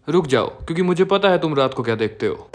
रुक जाओ, क्योंकि मुझे पता है तुम रात को क्या देखते हो।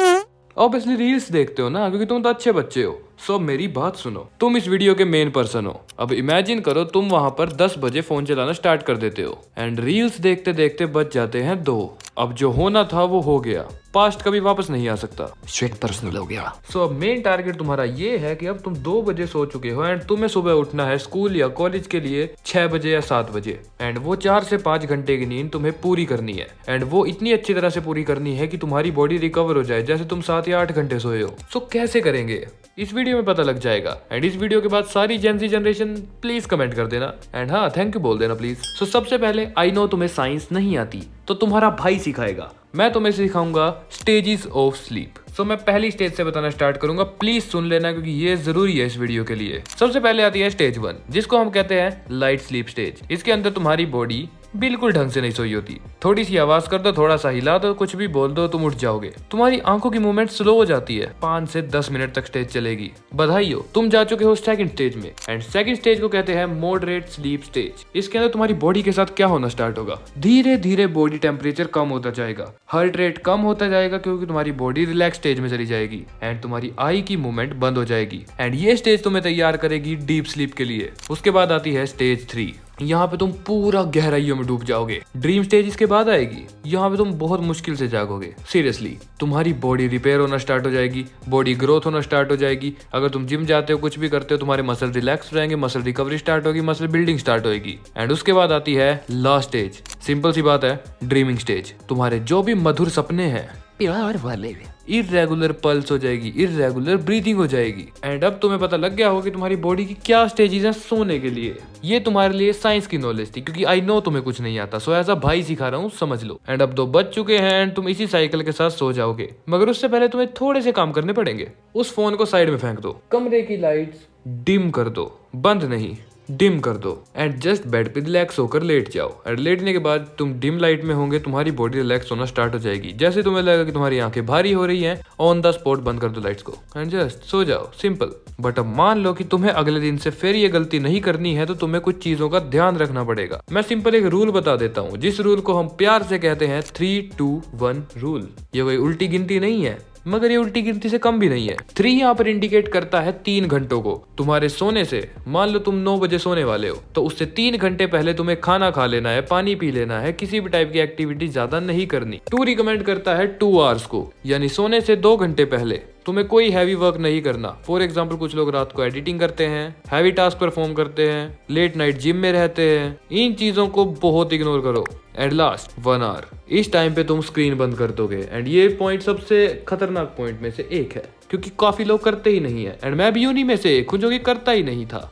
ऑब्वियसली रील्स देखते हो ना, क्योंकि तुम तो अच्छे बच्चे हो। सो मेरी बात सुनो, तुम इस वीडियो के मेन पर्सन हो। अब इमेजिन करो तुम वहां पर 10 बजे फोन चलाना स्टार्ट कर देते हो एंड रील्स देखते देखते बज जाते हैं 2। अब जो होना था वो हो गया, पास्ट कभी वापस नहीं आ सकता, स्ट्रेट पर्सनल हो गया। सो अब मेन टारगेट तुम्हारा ये है कि अब तुम 2 बजे सो चुके हो एंड तुम्हें सुबह उठना है स्कूल या कॉलेज के लिए 6 बजे या 7 बजे एंड वो 4 से 5 घंटे की नींद तुम्हें पूरी करनी है एंड वो इतनी अच्छी तरह से पूरी करनी है कि तुम्हारी बॉडी रिकवर हो जाए जैसे तुम 7 या 8 घंटे सोए हो। सो कैसे करेंगे इस वीडियो में पता लग जाएगा एंड इस वीडियो के बाद सारी जेंजी जनरेशन प्लीज कमेंट कर देना एंड हाँ थैंक यू बोल देना प्लीज। सो सबसे पहले आई नो तुम्हें साइंस नहीं आती तो तुम्हारा भाई सिखाएगा। मैं तुम्हें सिखाऊंगा स्टेजेस ऑफ स्लीप। सो मैं पहली स्टेज से बताना स्टार्ट करूंगा, प्लीज सुन लेना क्योंकि ये जरूरी है इस वीडियो के लिए। सबसे पहले आती है स्टेज 1 जिसको हम कहते हैं लाइट स्लीप स्टेज। इसके अंदर तुम्हारी बॉडी बिल्कुल ढंग से नहीं सोई होती, थोड़ी सी आवाज कर दो, थोड़ा सा हिला दो, कुछ भी बोल दो, तुम उठ जाओगे। तुम्हारी आंखों की मूवमेंट स्लो हो जाती है, 5 से 10 मिनट तक स्टेज चलेगी। बधाई हो, तुम जा चुके हो सेकंड स्टेज में एंड सेकंड स्टेज को कहते हैं मॉडरेट स्लीप स्टेज। इसके अंदर तुम्हारी बॉडी के साथ क्या होना स्टार्ट होगा, धीरे धीरे बॉडी टेम्परेचर कम होता जाएगा, हार्ट रेट कम होता जाएगा क्योंकि तुम्हारी बॉडी रिलैक्स स्टेज में चली जाएगी एंड तुम्हारी आई की मूवमेंट बंद हो जाएगी एंड ये स्टेज तुम्हें तैयार करेगी डीप स्लीप के लिए। उसके बाद आती है स्टेज 3, यहाँ पे तुम पूरा गहराइयों में डूब जाओगे। ड्रीम स्टेज इसके बाद आएगी, यहाँ पे तुम बहुत मुश्किल से जागोगे। सीरियसली तुम्हारी बॉडी रिपेयर होना स्टार्ट हो जाएगी, बॉडी ग्रोथ होना स्टार्ट हो जाएगी। अगर तुम जिम जाते हो, कुछ भी करते हो, तुम्हारे मसल रिलैक्स रहेंगे, मसल रिकवरी स्टार्ट होगी, मसल बिल्डिंग स्टार्ट होगी एंड उसके बाद आती है लास्ट स्टेज। सिंपल सी बात है, ड्रीमिंग स्टेज। तुम्हारे जो भी मधुर सपने हैं प्यार वाले इरेगुलर पल्स हो जाएगी, इरेगुलर ब्रीथिंग हो जाएगी एंड अब तुम्हें पता लग गया होगा कि तुम्हारी बॉडी की क्या स्टेजेस हैं सोने के लिए। ये तुम्हारे लिए साइंस की नॉलेज थी क्योंकि आई नो तुम्हें कुछ नहीं आता, सो ऐसा भाई सिखा रहा हूँ, समझ लो। एंड अब 2 बज चुके हैं एंड तुम इसी साइकिल के साथ सो जाओगे, मगर उससे पहले तुम्हें थोड़े से काम करने पड़ेंगे। उस फोन को साइड में फेंक दो, कमरे की लाइट्स डिम कर दो, बंद नहीं डिम कर दो एंड जस्ट बेड पे रिलैक्स होकर लेट जाओ एंड लेटने के बाद तुम डिम लाइट में होंगे, तुम्हारी बॉडी रिलैक्स होना स्टार्ट हो जाएगी। जैसे तुम्हें लगेगा कि तुम्हारी आंखें भारी हो रही हैं, ऑन द स्पॉट बंद कर दो लाइट्स को एंड जस्ट सो जाओ, सिंपल। बट अब मान लो कि तुम्हें अगले दिन से फिर ये गलती नहीं करनी है तो तुम्हें कुछ चीजों का ध्यान रखना पड़ेगा। मैं सिंपल एक रूल बता देता हूँ, जिस रूल को हम प्यार से कहते हैं 3-2-1 रूल। ये कोई उल्टी गिनती नहीं है, मगर ये उल्टी गिनती से कम भी नहीं है। 3 यहाँ पर इंडिकेट करता है 3 घंटों को तुम्हारे सोने से। मान लो तुम 9 बजे सोने वाले हो तो उससे 3 घंटे पहले तुम्हें खाना खा लेना है, पानी पी लेना है, किसी भी टाइप की एक्टिविटी ज्यादा नहीं करनी। 2 रिकमेंड करता है 2 आवर्स को, यानी सोने से 2 घंटे पहले तुम्हें कोई हैवी वर्क नहीं करना। फॉर एग्जाम्पल कुछ लोग रात को एडिटिंग करते हैं, हैवी टास्क परफॉर्म करते हैं, लेट नाइट जिम में रहते हैं, इन चीजों को बहुत इग्नोर करो। एंड लास्ट 1 आवर, इस टाइम पे तुम स्क्रीन बंद कर दोगे एंड ये पॉइंट सबसे खतरनाक पॉइंट में से एक है क्योंकि काफी लोग करते ही नहीं है एंड मैं भी उन्हीं में से एक हूँ जो कि करता ही नहीं था।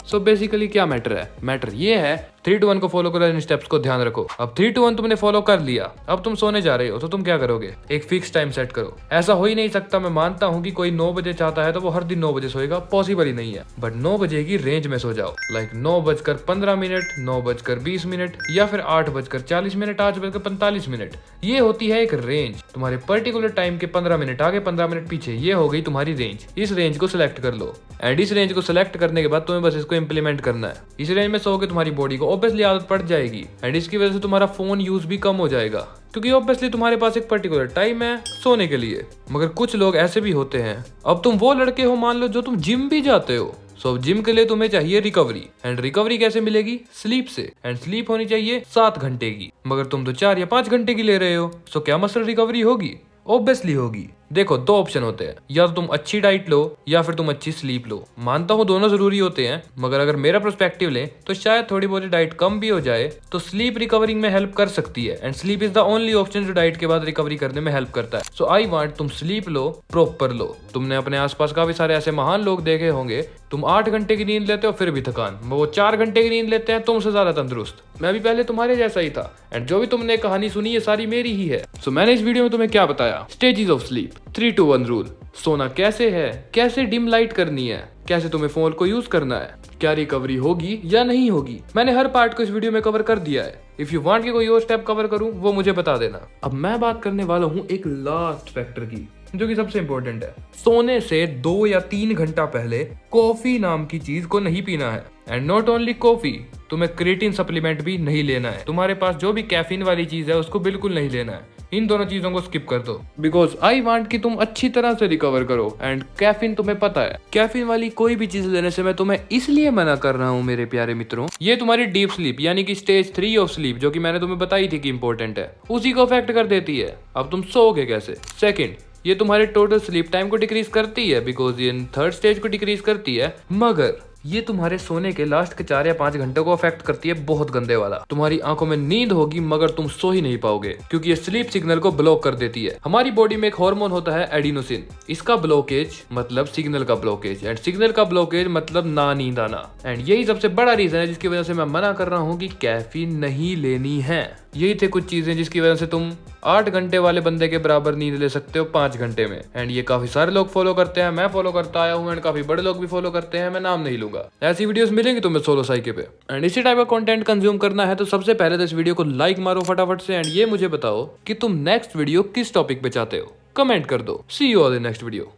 सो बेसिकली क्या मैटर है, मैटर ये है 3-2-1 को फॉलो करो, इन स्टेप्स को ध्यान रखो। अब 3-2-1 तुमने फॉलो कर लिया, अब तुम सोने जा रहे हो तो तुम क्या करोगे, एक फिक्स टाइम सेट करो। ऐसा हो ही नहीं सकता, मैं मानता हूँ कि कोई 9 बजे चाहता है तो वो हर दिन 9 बजे सोएगा, पॉसिबल ही नहीं है, बट 9 बजे की रेंज में सो जाओ। लाइक 9:15, 9:20 या फिर 8:40, 8:45। ये होती है एक रेंज, तुम्हारे पर्टिकुलर टाइम के 15 मिनट आगे 15 मिनट पीछे, ये हो गई तुम्हारी रेंज। इस रेंज को सिलेक्ट कर लो एंड इस रेंज को सिलेक्ट करने के बाद तुम्हें बस इसको इम्प्लीमेंट करना है। इस रेंज में सोओगे तुम्हारी बॉडी को ऑब्वियसली आदत पड़ जाएगी एंड इसकी वजह से तुम्हारा फोन यूज भी कम हो जाएगा क्योंकि ऑब्वियसली तुम्हारे पास एक पर्टिकुलर टाइम है सोने के लिए। मगर कुछ लोग ऐसे भी होते हैं, अब तुम वो लड़के हो मान लो जो तुम जिम भी जाते हो, सो जिम के लिए तुम्हें चाहिए रिकवरी एंड रिकवरी कैसे मिलेगी, स्लीप से एंड स्लीप होनी चाहिए 7 घंटे की, मगर तुम तो 4 या 5 घंटे की ले रहे हो। सो क्या मसल रिकवरी होगी, ऑब्वियसली होगी। देखो 2 ऑप्शन होते हैं, या तो तुम अच्छी डाइट लो या फिर तुम अच्छी स्लीप लो। मानता हूँ दोनों जरूरी होते हैं, मगर अगर मेरा पर्सपेक्टिव ले तो शायद थोड़ी बहुत डाइट कम भी हो जाए तो स्लीप रिकवरिंग में हेल्प कर सकती है and sleep is the only option जो डाइट के बाद रिकवरी करने में हेल्प करता है। सो आई वांट तुम स्लीप लो, प्रॉपर लो। तुमने अपने आसपास काफी सारे ऐसे महान लोग देखे होंगे, तुम 8 घंटे की नींद लेते हो फिर भी थकान, वो 4 घंटे की नींद लेते हैं तुमसे ज्यादा तंदुरुस्त। मैं भी पहले तुम्हारे जैसा ही था एंड जो भी तुमने कहानी सुनी ये सारी मेरी ही है। सो मैंने इस वीडियो में तुम्हें क्या बताया, स्टेजेस ऑफ स्लीप, 3-2-1 रूल। सोना कैसे है, कैसे डिम लाइट करनी है, कैसे तुम्हें फोन को यूज करना है, क्या रिकवरी होगी या नहीं होगी, मैंने हर पार्ट को इस वीडियो में कवर कर दिया है। इफ यू वांट कि कोई और स्टेप कवर करूं वो मुझे बता देना। अब मैं बात करने वाला हूं एक लास्ट फैक्टर की, जो कि सबसे इंपॉर्टेंट है। सोने से 2 या 3 घंटा पहले कॉफी नाम की चीज को नहीं पीना है। एंड नॉट ओनली कॉफी, तुम्हें क्रिएटिन सप्लीमेंट भी नहीं लेना है। तुम्हारे पास जो भी कैफीन वाली चीज है उसको बिल्कुल नहीं लेना है। इन दोनों चीजों को स्किप कर दो, बिकॉज आई वांट कि तुम अच्छी तरह से रिकवर करो। एंड कैफीन तुम्हें पता है, कैफीन वाली कोई भी चीज लेने से मैं तुम्हें इसलिए मना कर रहा हूँ मेरे प्यारे मित्रों, ये तुम्हारी डीप स्लीप यानी कि स्टेज 3 ऑफ स्लीप, जो कि मैंने तुम्हें बताई थी कि इंपॉर्टेंट है, उसी को अफेक्ट कर देती है। अब तुम सोओगे कैसे? सेकंड, ये तुम्हारे टोटल स्लीप टाइम को डिक्रीज करती है, बिकॉज ये थर्ड स्टेज को डिक्रीज करती है। मगर ये तुम्हारे सोने के लास्ट के 4 या 5 घंटे को अफेक्ट करती है, बहुत गंदे वाला। तुम्हारी आंखों में नींद होगी मगर तुम सो ही नहीं पाओगे, क्योंकि ये स्लीप सिग्नल को ब्लॉक कर देती है। हमारी बॉडी में एक हार्मोन होता है एडिनोसिन, इसका ब्लॉकेज मतलब सिग्नल का ब्लॉकेज, एंड सिग्नल का ब्लॉकेज मतलब ना नींद आना। एंड यही सबसे बड़ा रीजन है जिसकी वजह से मैं मना कर रहा हूँ कि कैफीन नहीं लेनी है। यही थे कुछ चीजें जिसकी वजह से तुम 8 घंटे वाले बंदे के बराबर नींद ले सकते हो 5 घंटे में। एंड ये काफी सारे लोग फॉलो करते हैं, मैं फॉलो करता आया हूँ, एंड काफी बड़े लोग भी फॉलो करते हैं, मैं नाम नहीं लूंगा। ऐसी वीडियोस मिलेंगी तुम्हें सोलो साइकिल पे। एंड इसी टाइप का कंटेंट कंज्यूम करना है तो सबसे पहले तो इस वीडियो को लाइक मारो फटाफट से। एंड ये मुझे बताओ कि तुम नेक्स्ट वीडियो किस टॉपिक पे चाहते हो, कमेंट कर दो। See you all in next video.